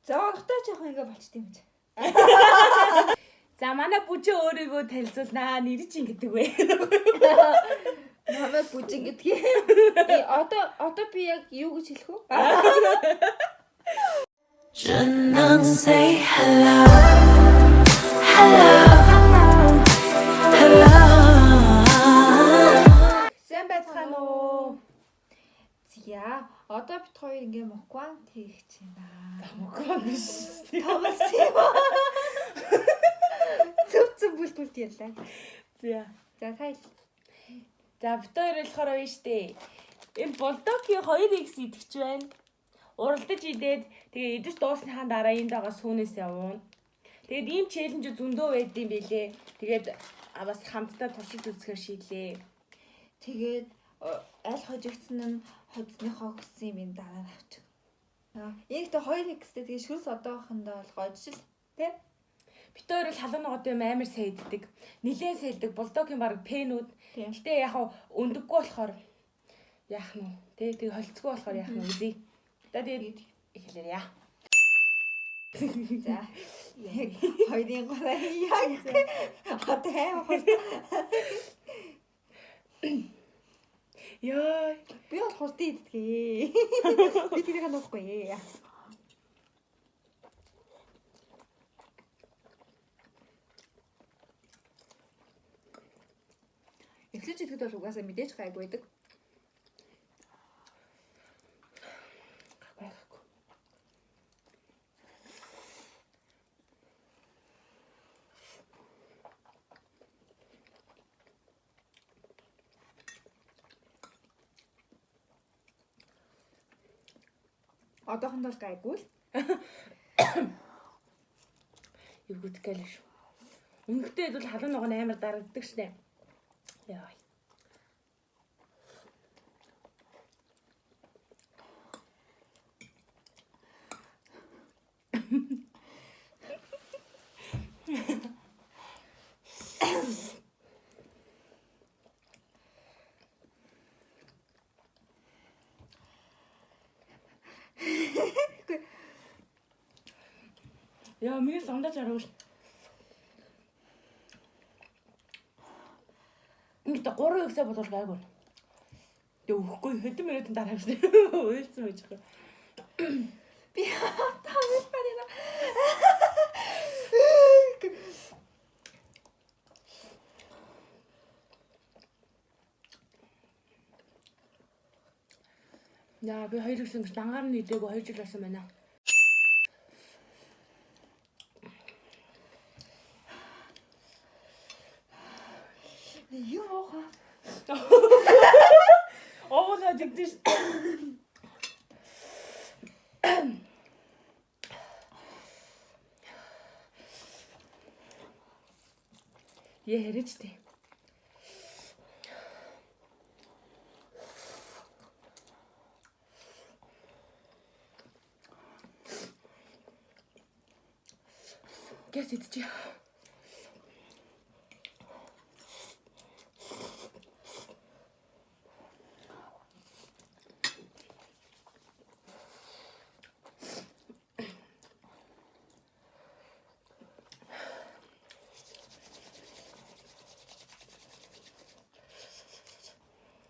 Зоогтой ч яг ингээ болчтой юм чи. За манай бүжээ өөрийгөө танилцуулнаа. Нэр чинь гэдэг вэ? Намайг бүжин гэдгийг. Одоо би яг юу гэж хэлэх вэ? Just say hello, hello, hello. Сайн байцгаана уу? За, одоо бит хоёр ингээ мукбанг хийх гэж байна. Мукбанг биш. Тоглосон юм. Зөв бүлтүүлт ярьлаа. За. За, тайл. За бит хоёр болохоор байна штэ. Энэ Bulldog-ийн 2x идэвч байна. Уралдаж идээд тэгээ идэж дуусныхаа дараа энд байгаа сүүнээс явуун. Тэгээд ийм челленж зөндөө байдсан байлээ. Тэгээд бас хамтдаа туршиж үзэхээр шийдлээ. Тэгээд аль хожигдсан нь хоцсныхоо хүссэн юм дараа нь авчих. Ээгтэй 2x-тэй тэгээ шүрс одоохондоо бол гожил тий. Бит хоёр л халуун ногод юм амар сайддаг. Нилээн сайддаг Bulldog-ийн баг пэнүүд. Гэтэ яг өндөггүй болохоор яах нь тий тэгээ холцгүй болохоор яах нь үзье. Тэгээд эхлэе яа. За. Яг хоёрын гараа яг. Одоо хаа. Яа, би бол хурдан идтгээ. Би тэрийг нуухгүй. Эхлэж идэхэд бол угаасаа мэдээж гайг байдаг. Одоохондоо л гайгүй л. Юу гэдэг гэлээ шүү. Өнгөтэй бол халуун ногоо амар дарагддаг шнэ. Яа. Яа, миний сондаж арууш. Ингээд 3x бодвол гайгүй. Тэг өгөхгүй хэдэн минутын дараа гэсэн. Уйлцсан байж байгаа. Би тавьж байна. Яа, би 2x ингэж дангаар нь идээгүй 2 жил болсон байна. Юу аа? Оолаа жигдэж. Ярэж тий. Гэс идчихье.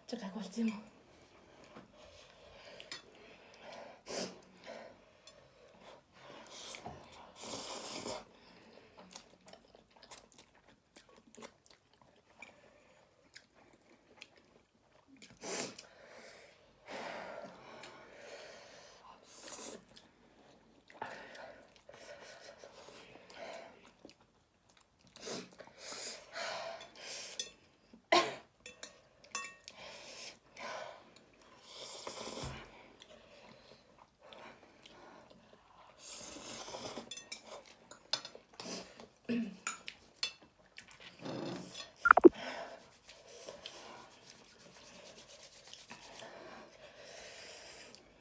Чакай болчих юм уу?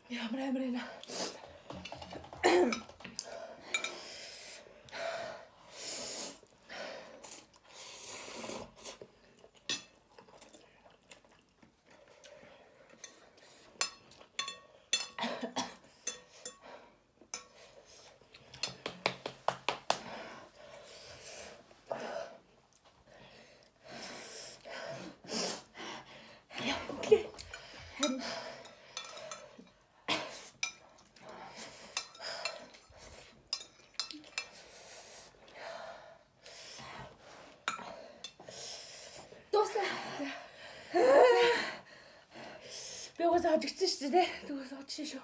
Ямар амар байна. угаасаа хожигдсон шүү дээ. Тэгээс очсон шүү.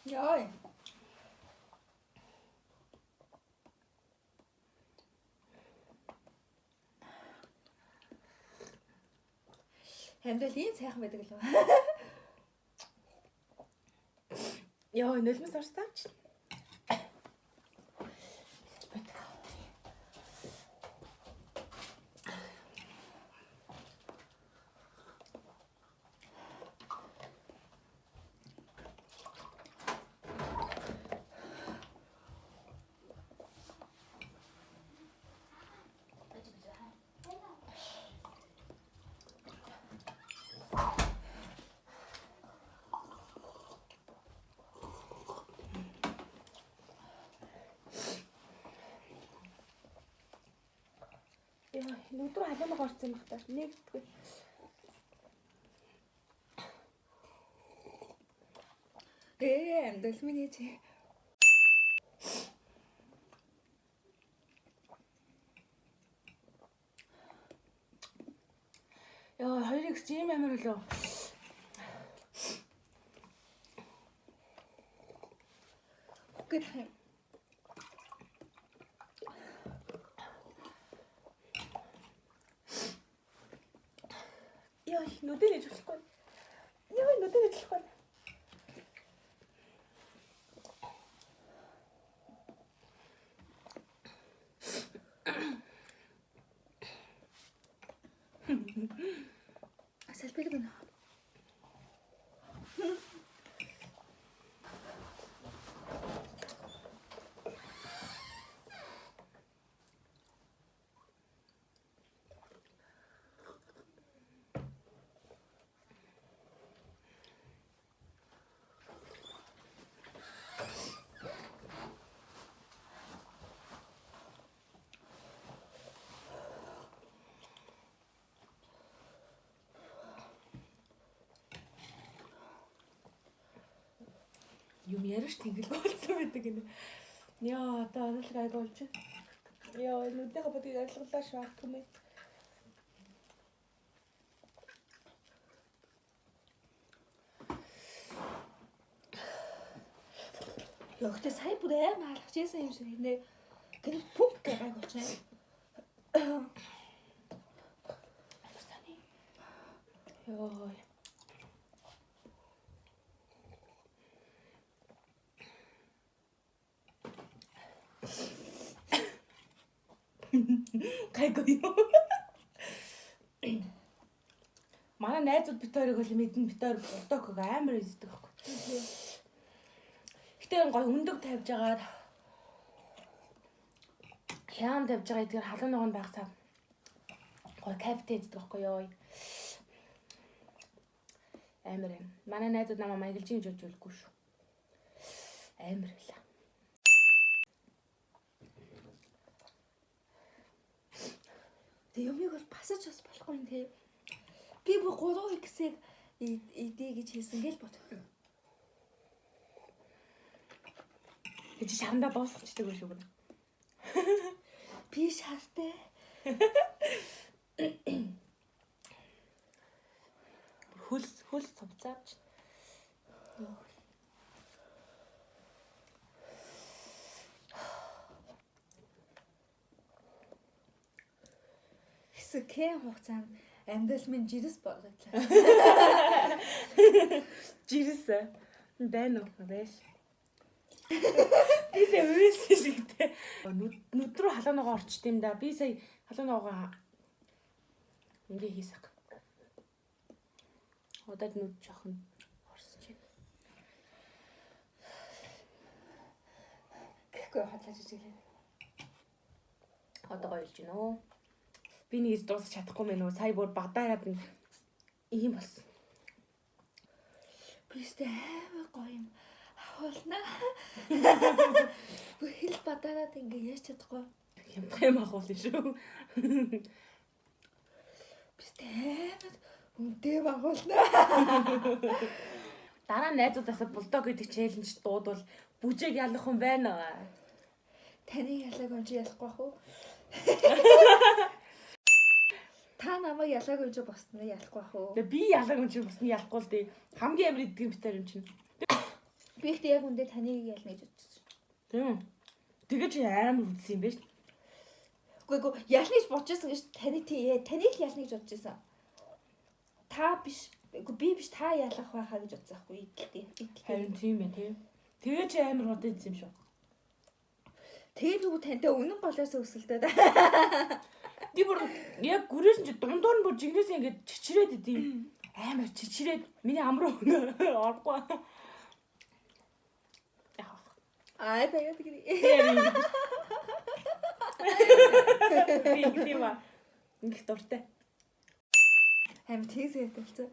Яа. Хэмдэл ийм сайхан байдаг л үү? Яа, нулимс орсооч. Яа, нүдрүү халуунаг орсон юм байна. Нэгдгүй. Хэмдэл миний чи. Яа, 2x ийм амар болов. Гэх. Яа, нүдэн ээж болохгүй. Яа, нүдэн ээж болохгүй. Салбиг гэнэ. Юм яриш тэнгэл болсон байдаг гинэ. Яа, одоо оруулах айг болж байна. Яа, нүднийхээ бодгийг арилгалаа шаардах юм ээ. Өгтөө сая бүр амар алхаж яасан юм шиг нэ. Гэр пүнк гайг болчихно. Яа. Гайгүй юу? Манай найзууд бит хоёрыг бол мэднэ, бит хоёр болдогог амар издэг байхгүй. Гэтэ гой өндөг тавьж агаад хям тавьж байгаа эдгээр халуун ногоон байхсаа гой капитэ издэг байхгүй ёо. Амар юм. Манай найзууд намайг маяглж юм жиж үлгүй шүү. Амар хэлээ. Тэг юмыг бол басаж бас болохгүй юм те. Би бүр 3x-ийг идэ гэж хэлсэн гэж бод. Тэг чи шарандаа боосчихдаг байх шүү бүр. Би шартай. Хөлс цовцаавч. Хэсэг хугацаанд амьдрал минь жирс болгодлаа. Жирс байна уу байж. Би сая үс шигтэй. Нүд рүү халуунаа орчт юм да. Би сая халуунаа ингээ хийсэг. Удаад нүд жоохон орсож байна. Гэхгүй хотлаж ижиглээ. Одоо гоёлж гинэ үү? Би нэг дуусах чадахгүй мэн үү? Сая бүр бадаараад ийм болсон. Бистэй амар гоё юм. Ахуулнаа. Хэл бадаараад ингээ яаж чадахгүй. Хямдхан ахуулна шүү. Бистэй амар үнтэй багуулнаа. Дараа найзуудаасаа булдог гэдэг челленж дуудвал бүжээг ялах хүн байна. Таны ялаг онч ялахгүй бах уу? Та намайг ялаагүй гэж босноо ялахгүй ах уу? Тэгээ би ялаг юм чи бас нь ялахгүй л дээ. Хамгийн амар идэх юм битэр юм чинь. Би ихтэй яг үндэ таныг ялна гэж бодчихсон. Тийм. Тэгээ чи амар үзсэн юм байна шүү. Үгүй ялна гэж бодчихсон гэж таныг л ялна гэж бодчихсон. Та биш. Үгүй би биш та ялах байхаа гэж бодсон хгүй идэлтэй. Харин тийм байна тийм. Тэгээ чи амар хот идсэн юм шүү. Тэгээд нөгөө тантай үнэн голоос өсөлдөө. Би бүр яг гүрээс чи дундуур нь бүр жигнээс ингэж чичрээд идэв. Амар чичрээд миний амруу оргүй. Аа тэгээд гэрээ. Би ингэдэм аа. Ингэх дуртай. Харин тийсээ хэлцээ.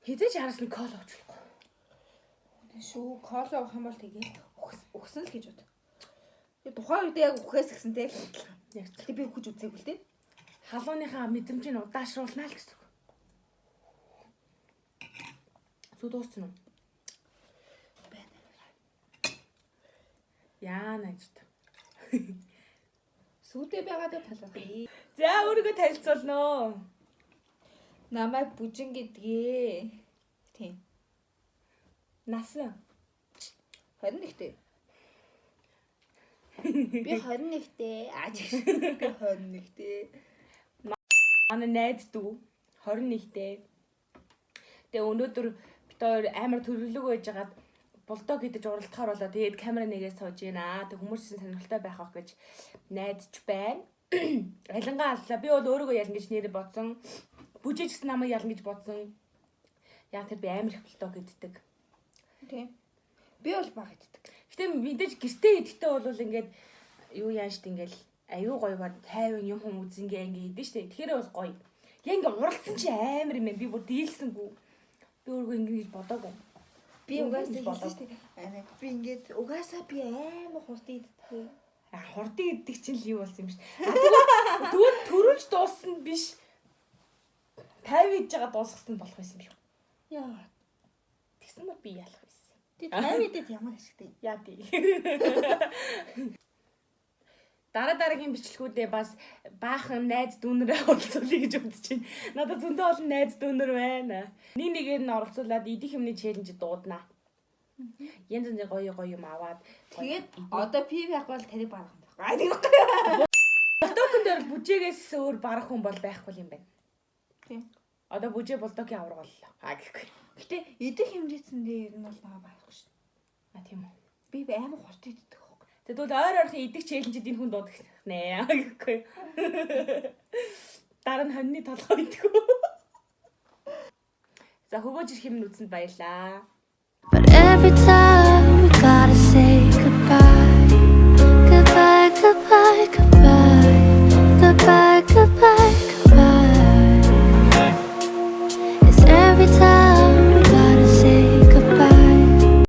Хизээч харсан кол уучлахгүй. Шүү коло авах юм бол тэгээд өгсөн л гэж бод. Тэгээ тухайн үед яг өгөхөөс гисэн те. Яг тэгээ би өгч үзээгүй л те. халууныхаа мэдрэмжийг удаашруулнаа л гэсэн үг. Сүү дууссан уу? Байна. Яана гэж та. Сүүтэй байгаад талах. За өөрийгөө танилцуулнаа. Намайг бүжин гэдгээ. Тийм. Нас 21-тэй. Би 21-тэй. Би 21-тэй. Манай найз дүү 21-тэй. Тэгээ өнөөдөр бид хоёр амар төрөлөг байжгаад булдог гэдэж уралдахаар болоо. Тэгээд камера нэгээ сууж байна. Тэг хүмүүсийн сонирхолтой байх ах гэж найдаж байна. Алингаа аллаа. Би бол өөрийгөө ялна гэж нэрээ бодсон. Бүжиж гэсэн намайг ялна гэж бодсон. Яг тэр би амар их булдог гэддэг. Тийм. Би бол баг иддэг. Гэтэ мэдээж гэртээ идэхтэй бол ингээд юу яаш штэ ингээл аюу гоё бод тайван юм хүмүүс ингээ идэв штэ. Тэгэхээр бол гоё. Яг ингээ уралцсан чи амар юм байна. Би бүр дийлсэнгүй. Би өөргөө ингэж бодоогүй. Би угаасаа хэлсэн штэ. Би ингээд угаасаа би амар хурдан иддэг. Хурдан иддэг чинь л юу болсон юм биш. Тэгвэл төрүүлж дууссан биш. 50 идж байгаа дуусгасан болох байсан юм шүү. Яа. Тэгсэн бол би ялах байсан. Тэг 50-д ямар ашигтай. Яа тий. Дараагийн бичлэгүүдээ бас баахан найз дүүнэрээ оролцуулъя гэж бодож байна. Надад зөндөө олон найз дүүнэр байна. Нэгээр нь оролцуулаад идэх юмны челленж дуудана. Янз янзын гоё юм аваад тэгээд одоо пи байхгүй бол таныг барах юм байна. Булдокон дээр бүжээгээс өөр барах хүн бол байхгүй юм байна. Тийм. Одоо бүжээ булдокийн авраг боллоо. Гэхгүй. Гэтэ идэх хэмжээсэн дээр нь бол байгаа байхгүй шүү. Тийм үү. Би амар хурдан иддэг. Тэгвэл ойрхон идэх челленжид энэ хүн дуудах нэ гэхгүй. Дараа нь хоньны толгой идэх үү. За хөгөөж ирэх юм үзэнд баярлаа. But every time